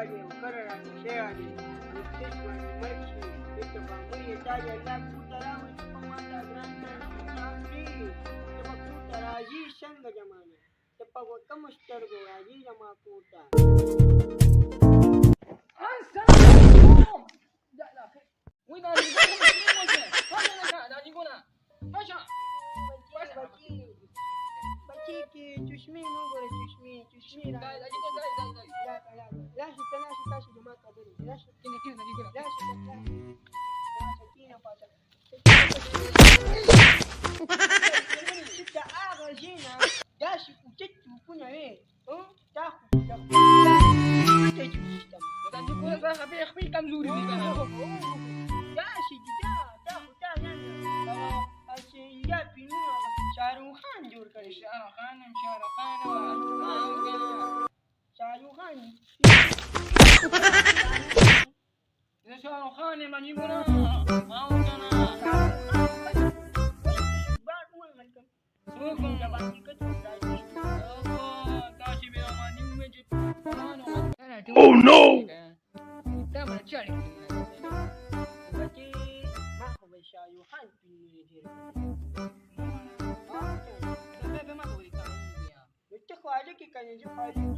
ne karara ne shaya ne mutum ne marci ita ba murya ta da la kutara mu kuma mata granta ta fi ta kutara ji shanga jamana ta pago kamustar go ji jama kuta ansa wai da ji da ji gona masha baki ki tushmi no gore tushmi da ji gona la shi tashi jama ka bari la shi kina da ji gona la shi kina fata ta aga jina ya shi kuciccu kuna ne ta ku da ta ji da ji gona za ka bai khfi kam zuri ni kana ya shi gida ta ku ta nan a ce ya pinu shahrukh khan jor kare shahrukh khan shahrukh khan إذا شاهرخ خان ما نجيبنا ما هو كنا سوكم كاشي بيا ما نيجي Oh no! تمام تشارك بتي ما هو شاهرخ خان بيجي ما هو كان يتخوا عليك كان يجي خالي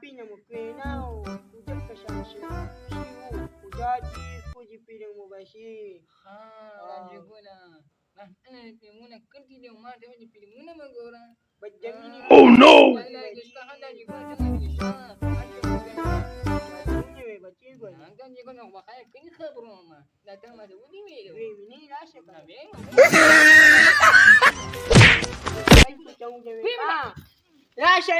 Pina mo kwena o kujak ka shashi shiu kujaji kuji piring mo bashi guna nah ana pimuna kanti dia ma dia ni pimuna magora bajamini Oh no! kan dia kena bakaya kini khabar mama datang masa uni melo ni la she na beng la she